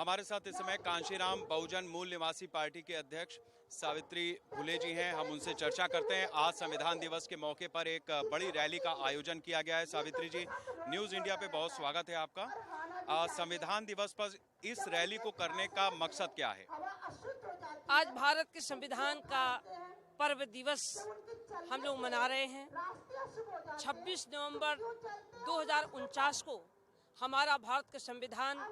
हमारे साथ इस समय कांशीराम बहुजन मूल निवासी पार्टी के अध्यक्ष सावित्री फुले जी हैं। हम उनसे चर्चा करते हैं। आज संविधान दिवस के मौके पर एक बड़ी रैली का आयोजन किया गया है। सावित्री जी, न्यूज़ इंडिया पे बहुत स्वागत है आपका। संविधान दिवस पर इस रैली को करने का मकसद क्या है? आज भारत के संविधान का पर्व दिवस हम लोग मना रहे हैं। 26 नवंबर 2049 को हमारा भारत के संविधान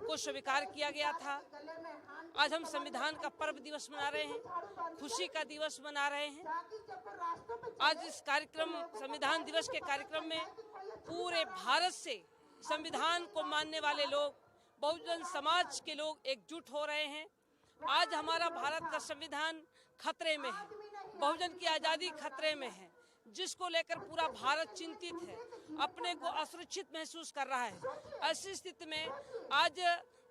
को स्वीकार किया गया था। आज हम संविधान का पर्व दिवस मना रहे हैं, खुशी का दिवस मना रहे हैं। आज इस कार्यक्रम संविधान दिवस के कार्यक्रम में पूरे भारत से संविधान को मानने वाले लोग, बहुजन समाज के लोग एकजुट हो रहे हैं। आज हमारा भारत का संविधान खतरे में है, बहुजन की आज़ादी खतरे में है, जिसको लेकर पूरा भारत चिंतित है, अपने को असुरक्षित महसूस कर रहा है। ऐसी स्थिति में आज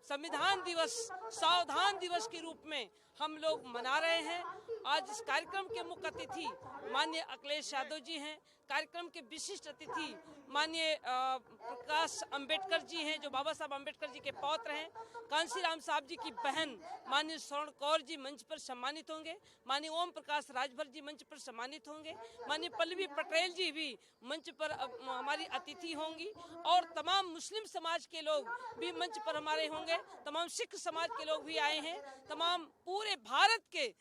संविधान दिवस सावधान दिवस के रूप में हम लोग मना रहे हैं। आज इस कार्यक्रम के मुख्य अतिथि माननीय अखिलेश यादव जी हैं। कार्यक्रम के विशिष्ट अतिथि माननीय प्रकाश अंबेडकर जी हैं, जो बाबा साहब अंबेडकर जी के पौत्र हैं। कांशीराम साहब जी की बहन माननीय स्वर्ण कौर जी मंच पर सम्मानित होंगे। माननीय ओम प्रकाश राजभर जी मंच पर सम्मानित होंगे। माननीय पल्लवी पटेल जी भी मंच पर हमारी अतिथि होंगी और तमाम मुस्लिम समाज के लोग भी मंच पर हमारे होंगे। तमाम सिख समाज के लोग भी आए हैं। तमाम पूरे भारत के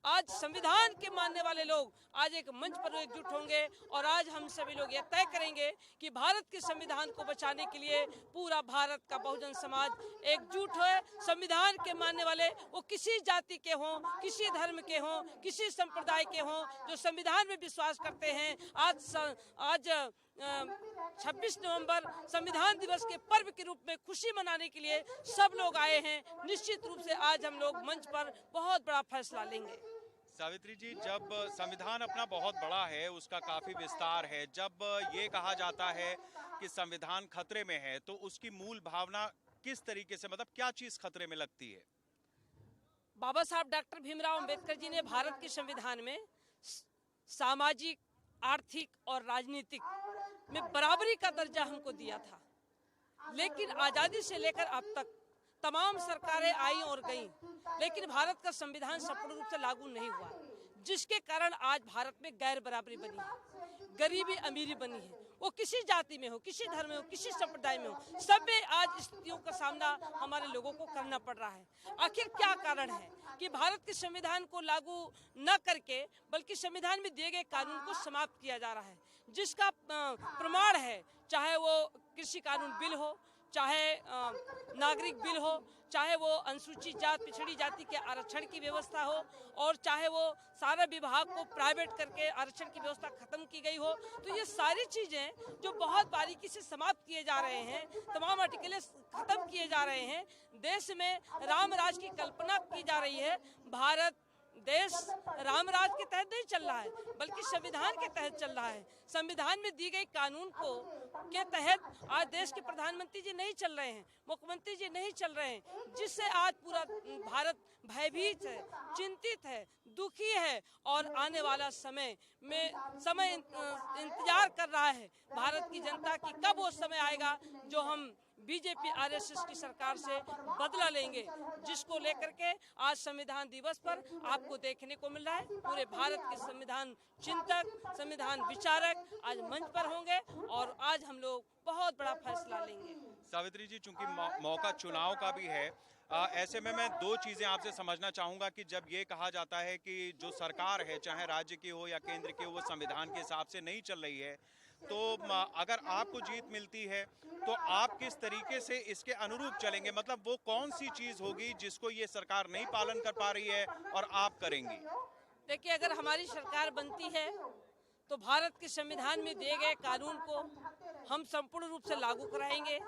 आज संविधान के मानने वाले लोग आज एक मंच पर एकजुट होंगे और आज हम सभी लोग ये तय करेंगे कि भारत के संविधान को बचाने के लिए पूरा भारत का बहुजन समाज एकजुट है। संविधान के मानने वाले वो किसी जाति के हों, किसी धर्म के हों, किसी संप्रदाय के हों, जो संविधान में विश्वास करते हैं। आज 26 नवंबर संविधान दिवस के पर्व के रूप में खुशी मनाने के लिए सब लोग आए हैं। निश्चित रूप से आज हम लोग मंच पर बहुत बड़ा फैसला लेंगे। सावित्री जी, जब संविधान अपना बहुत बड़ा है, उसका काफी विस्तार है, जब ये कहा जाता है कि संविधान खतरे में है, तो उसकी मूल भावना किस तरीके से, मतलब क्या चीज खतरे में लगती है? बाबा साहब डॉक्टर भीमराव अंबेडकर जी ने भारत के संविधान में सामाजिक, आर्थिक और राजनीतिक में बराबरी का दर्जा हमको दिया था। लेकिन आजादी से लेकर अब तक तमाम सरकारें आई और गईं, लेकिन भारत का संविधान संपूर्ण रूप से लागू नहीं हुआ, जिसके कारण आज भारत में गैर बराबरी बनी है, गरीबी अमीरी बनी है। वो किसी जाति में हो, किसी धर्म में हो, किसी संप्रदाय में हो, सब में आज स्थितियों का सामना हमारे लोगों को करना पड़ रहा है। आखिर क्या कारण है कि भारत के संविधान को लागू न करके बल्कि संविधान में दिए गए कानून को समाप्त किया जा रहा है, जिसका प्रमाण है चाहे वो कृषि कानून बिल हो, चाहे नागरिक बिल हो, चाहे वो अनुसूचित जात पिछड़ी जाति के आरक्षण की व्यवस्था हो, और चाहे वो सारा विभाग को प्राइवेट करके आरक्षण की व्यवस्था खत्म की गई हो। तो ये सारी चीजें जो बहुत बारीकी से समाप्त किए जा रहे हैं, तमाम आर्टिकल खत्म किए जा रहे हैं। देश में राम राज की कल्पना की जा रही है। भारत देश रामराज के तहत नहीं चल रहा है, बल्कि संविधान के तहत चल रहा है। संविधान में दी गई कानून को के तहत आज देश के प्रधानमंत्री जी नहीं चल रहे हैं, मुख्यमंत्री जी नहीं चल रहे हैं, जिससे आज पूरा भारत भयभीत है, चिंतित है, दुखी है और आने वाला समय इंतजार कर रहा है भारत की जनता की, कब वो समय आएगा जो हम बीजेपी आरएसएस की सरकार से बदला लेंगे, जिसको लेकर के आज संविधान दिवस पर आपको देखने को मिल रहा है। पूरे भारत के संविधान चिंतक, संविधान विचारक आज मंच पर होंगे और आज हम लोग बहुत बड़ा फैसला लेंगे। सावित्री जी, चूंकि मौका चुनाव का भी है, ऐसे में मैं दो चीजें आपसे समझना चाहूंगा कि जब ये कहा जाता है कि जो सरकार है, चाहे राज्य की हो या केंद्र की हो, वो संविधान के हिसाब से नहीं चल रही है, तो अगर आपको जीत मिलती है तो आप किस तरीके से इसके अनुरूप चलेंगे? मतलब वो कौन सी चीज होगी जिसको ये सरकार नहीं पालन कर पा रही है और आप करेंगी? देखिए, अगर हमारी सरकार बनती है तो भारत के संविधान में दिए गए कानून को हम संपूर्ण रूप से लागू कराएंगे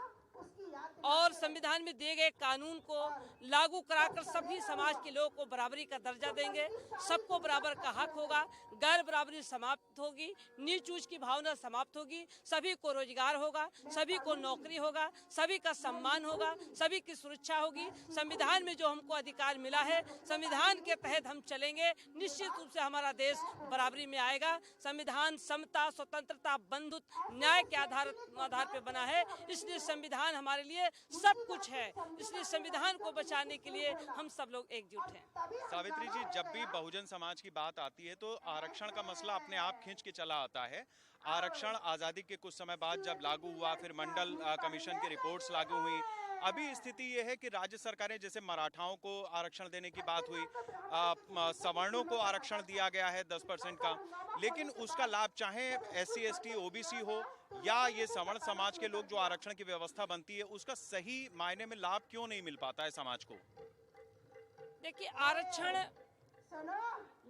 और संविधान में दिए गए कानून को लागू कराकर सभी समाज के लोगों को बराबरी का दर्जा देंगे। सबको बराबर का हक होगा, गैर बराबरी समाप्त होगी, नीच ऊंच की भावना समाप्त होगी, सभी को रोजगार होगा, सभी को नौकरी होगा, सभी का सम्मान होगा, सभी की सुरक्षा होगी। संविधान में जो हमको अधिकार मिला है, संविधान के तहत हम चलेंगे। निश्चित रूप से हमारा देश बराबरी में आएगा। संविधान समता, स्वतंत्रता, बंधुत्व, न्याय के आधार पर बना है, इसलिए संविधान हमारे लिए सब कुछ है। इसलिए संविधान को बचाने के लिए हम सब लोग एकजुट हैं। सावित्री जी, जब भी बहुजन समाज की बात आती है तो आरक्षण का मसला अपने आप खींच के चला आता है। आरक्षण आज़ादी के कुछ समय बाद जब लागू हुआ, फिर मंडल कमीशन की रिपोर्ट्स लागू हुई। अभी स्थिति यह है कि राज्य सरकारें, जैसे मराठाओं को आरक्षण देने की बात हुई, सवर्णों को आरक्षण दिया गया है 10% का, लेकिन उसका लाभ चाहे SC ST OBC हो या ये सवर्ण समाज के लोग, जो आरक्षण की व्यवस्था बनती है, उसका सही मायने में लाभ क्यों नहीं मिल पाता है समाज को? देखिए, आरक्षण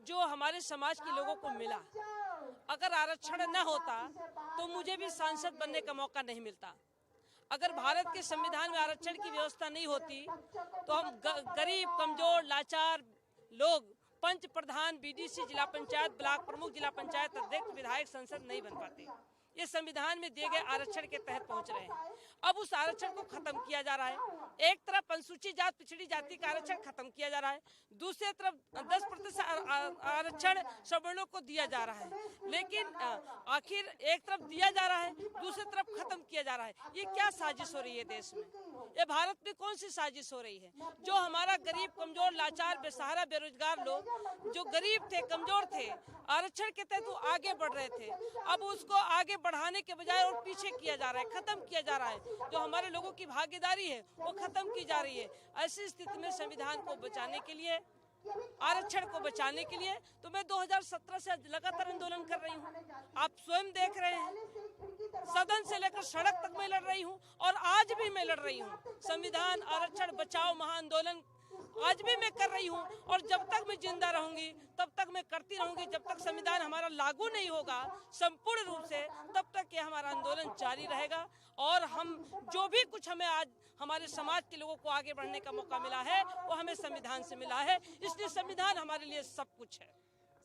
जो हमारे समाज के लोगों को मिला, अगर आरक्षण न होता तो मुझे भी सांसद बनने का मौका नहीं मिलता। अगर भारत के संविधान में आरक्षण की व्यवस्था नहीं होती तो हम गरीब, कमजोर, लाचार लोग पंच प्रधान, BDC, जिला पंचायत, ब्लॉक प्रमुख, जिला पंचायत अध्यक्ष, विधायक, संसद नहीं बन पाते। ये संविधान में दिए गए आरक्षण के तहत पहुंच रहे हैं। अब उस आरक्षण को खत्म किया जा रहा है। एक तरफ अनुसूचित जाति, पिछड़ी जाति का आरक्षण खत्म किया जा रहा है, दूसरी तरफ 10% आरक्षण सवर्णों को दिया जा रहा है। लेकिन आखिर एक तरफ दिया जा रहा है, दूसरी तरफ खत्म किया जा रहा है। ये क्या साजिश हो रही है देश में? ये भारत में कौन सी साजिश हो रही है? जो हमारा गरीब, कमजोर, लाचार, बेसहारा, बेरोजगार लोग जो गरीब थे, कमजोर थे, आरक्षण के तहत वो आगे बढ़ रहे थे, अब उसको आगे बढ़ाने के बजाय और पीछे किया जा रहा है, खत्म किया जा रहा है। जो हमारे लोगों की भागीदारी है वो खत्म की जा रही है। ऐसी स्थिति में संविधान को बचाने के लिए, आरक्षण को बचाने के लिए तो मैं 2017 से लगातार आंदोलन कर रही हूँ। आप स्वयं देख रहे हैं, सदन से लेकर सड़क तक मैं लड़ रही हूँ और आज भी मैं लड़ रही हूँ। संविधान आरक्षण बचाओ महाआंदोलन आज भी मैं कर रही हूँ और जब तक मैं जिंदा रहूंगी तब तक मैं करती रहूंगी। जब तक संविधान हमारा लागू नहीं होगा संपूर्ण रूप से, तब तक ये हमारा आंदोलन जारी रहेगा। और हम जो भी कुछ हमें आज हमारे समाज के लोगों को आगे बढ़ने का मौका मिला है वो हमें संविधान से मिला है, इसलिए संविधान हमारे लिए सब कुछ है।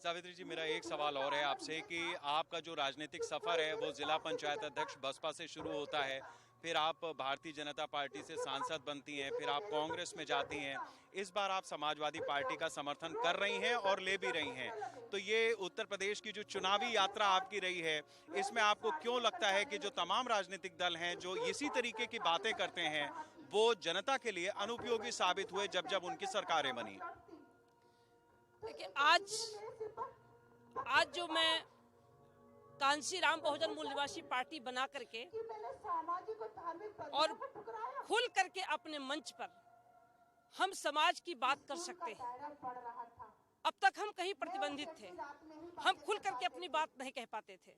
सावित्री जी, मेरा एक सवाल और है आपसे कि आपका जो राजनीतिक सफर है वो जिला पंचायत अध्यक्ष बसपा से शुरू होता है, फिर आप भारतीय जनता पार्टी से सांसद बनती हैं, फिर आप कांग्रेस में जाती हैं, इस बार आप समाजवादी पार्टी का समर्थन कर रही हैं और ले भी रही हैं। तो ये उत्तर प्रदेश की जो चुनावी यात्रा आपकी रही है, इसमें आपको क्यों लगता है कि जो तमाम राजनीतिक दल हैं जो इसी तरीके की बातें करते हैं वो जनता के लिए अनुपयोगी साबित हुए जब जब उनकी सरकारें बनी? देखिए, आज जो मैं कांशीराम बहुजन मूल निवासी पार्टी बना करके और खुल करके अपने मंच पर हम समाज की बात कर सकते हैं। अब तक हम कहीं प्रतिबंधित थे, हम खुल करके अपनी बात नहीं कह पाते थे।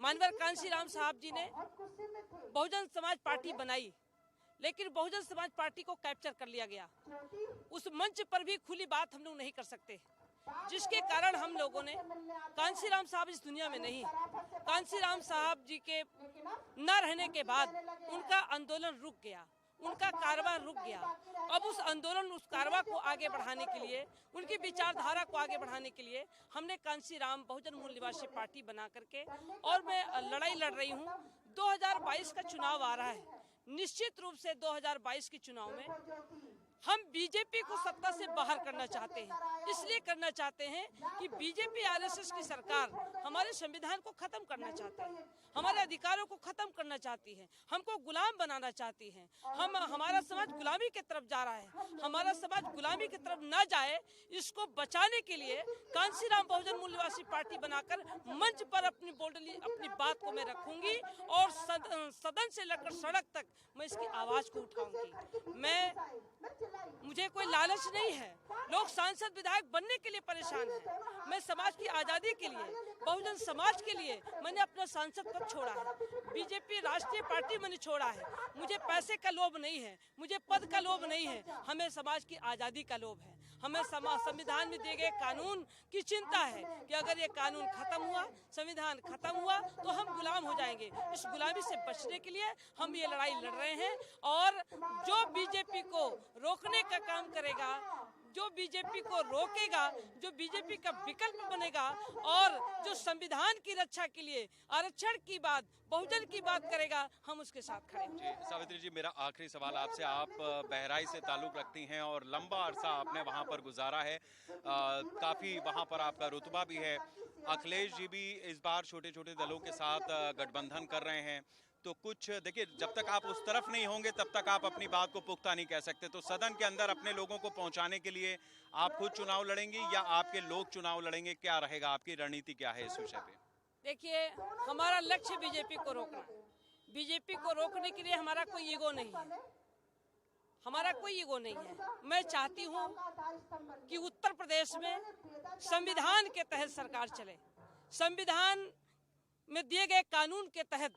मानवर कांशीराम साहब जी ने बहुजन समाज पार्टी बनाई, लेकिन बहुजन समाज पार्टी को कैप्चर कर लिया गया। उस मंच पर भी खुली बात हम लोग नहीं कर सकते, जिसके कारण हम लोगों ने, कांशीराम साहब इस दुनिया में नहीं, कांशीराम साहब जी के न रहने के बाद उनका आंदोलन रुक गया, उनका कारवां रुक गया। अब उस आंदोलन, उस कारवां को आगे बढ़ाने के लिए, उनकी विचारधारा को आगे बढ़ाने के लिए हमने कांशीराम बहुजन मूल निवासी पार्टी बना करके, और मैं लड़ाई लड़ रही हूँ। 2022 का चुनाव आ रहा है, निश्चित रूप से 2022 के चुनाव में हम बीजेपी को सत्ता से बाहर करना चाहते हैं। इसलिए करना चाहते हैं कि बीजेपी आरएसएस की सरकार हमारे संविधान को खत्म करना चाहते हैं, हमारे अधिकारों को खत्म करना चाहती है, हमको गुलाम बनाना चाहती है। हमारा समाज गुलामी की तरफ जा रहा है, हमारा समाज गुलामी की तरफ ना जाए, इसको बचाने के लिए कांशीराम बहुजन मूल निवासी पार्टी बनाकर मंच पर अपनी बोल्डली अपनी बात को मैं रखूंगी और सदन से लेकर सड़क तक मैं इसकी आवाज को उठाऊंगी। मुझे कोई लालच नहीं है, लोग सांसद विधायक बनने के लिए परेशान हैं। मैं समाज की आजादी के लिए, बहुजन समाज के लिए मैंने अपना सांसद पद छोड़ा है, बीजेपी राष्ट्रीय पार्टी मैंने छोड़ा है। मुझे पैसे का लोभ नहीं है, मुझे पद का लोभ नहीं है, हमें समाज की आजादी का लोभ है। हमें संविधान में दिए गए कानून की चिंता है कि अगर ये कानून खत्म हुआ, संविधान खत्म हुआ तो हम गुलाम हो जाएंगे। इस गुलामी से बचने के लिए हम ये लड़ाई लड़ रहे हैं। और जो बीजेपी को रोकने का काम करेगा, जो बीजेपी को रोकेगा, जो बीजेपी का विकल्प बनेगा और जो संविधान की रक्षा के लिए आरक्षण की बात, बहुजन की बात करेगा, हम उसके साथ खड़े हैं। सावित्री जी, मेरा आखिरी सवाल आपसे, आप बहराइच से ताल्लुक रखती हैं और लंबा अरसा आपने वहां पर गुजारा है, काफी वहां पर आपका रुतबा भी है। अखिलेश जी भी इस बार छोटे छोटे दलों के साथ गठबंधन कर रहे हैं, तो कुछ देखिए, जब तक आप उस तरफ नहीं होंगे तब तक आप अपनी बात को पुख्ता नहीं कह सकते। तो सदन के अंदर अपने लोगों को पहुंचाने के लिए आप खुद चुनाव लड़ेंगी या आपके लोग चुनाव लड़ेंगे? क्या रहेगा, आपकी रणनीति क्या है इस विषय पे? देखिए, हमारा लक्ष्य बीजेपी को रोकना है। बीजेपी को रोकने के लिए हमारा कोई ईगो नहीं है, हमारा कोई ईगो नहीं है। मैं चाहती हूँ कि उत्तर प्रदेश में संविधान के तहत सरकार चले, संविधान में दिए गए कानून के तहत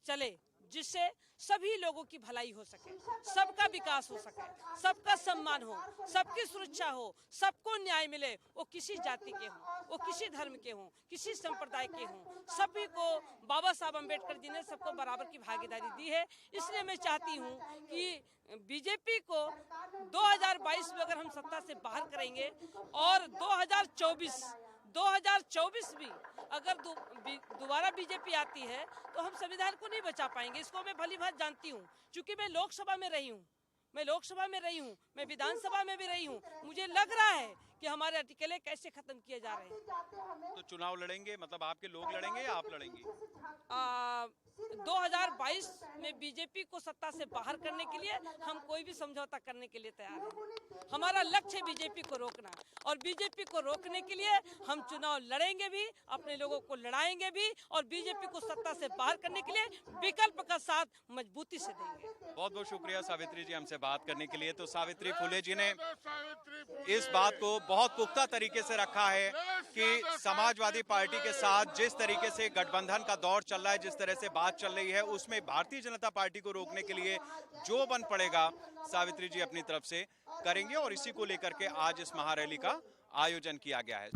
चले, जिससे सभी लोगों की भलाई हो सके, सबका विकास हो सके, सबका सम्मान हो, सबकी सुरक्षा हो, सबको न्याय मिले। वो किसी जाति के हों, वो किसी धर्म के हों, किसी संप्रदाय के हों, सभी को बाबा साहब अम्बेडकर जी ने सबको बराबर की भागीदारी दी है। इसलिए मैं चाहती हूँ कि बीजेपी को 2022 में अगर हम सत्ता से बाहर करेंगे और 2024 भी अगर दोबारा बीजेपी आती है तो हम संविधान को नहीं बचा पाएंगे। इसको मैं भली भांति जानती हूँ, क्योंकि मैं लोकसभा में रही हूँ, मैं विधानसभा में भी रही हूँ। मुझे लग रहा है कि हमारे अटकलें कैसे खत्म किए जा रहे हैं। तो चुनाव लड़ेंगे, मतलब आपके लोग लड़ेंगे या आप लड़ेंगी? 2022 में बीजेपी को सत्ता से बाहर करने के लिए हम कोई भी समझौता करने के लिए तैयार हैं। हमारा लक्ष्य है बीजेपी को रोकना, और बीजेपी को रोकने के लिए हम चुनाव लड़ेंगे भी, अपने लोगों को लड़ाएंगे भी, और बीजेपी को सत्ता से बाहर करने के लिए विकल्प का साथ मजबूती से देंगे। बहुत बहुत शुक्रिया सावित्री जी हमसे बात करने के लिए। तो सावित्री फुले जी ने इस बात को बहुत पुख्ता तरीके से रखा है कि समाजवादी पार्टी के साथ जिस तरीके से गठबंधन का दौर चल रहा है, जिस तरह से बात चल रही है, उसमें भारतीय जनता पार्टी को रोकने के लिए जो बन पड़ेगा सावित्री जी अपनी तरफ से करेंगे, और इसी को लेकर के आज इस महारैली का आयोजन किया गया है।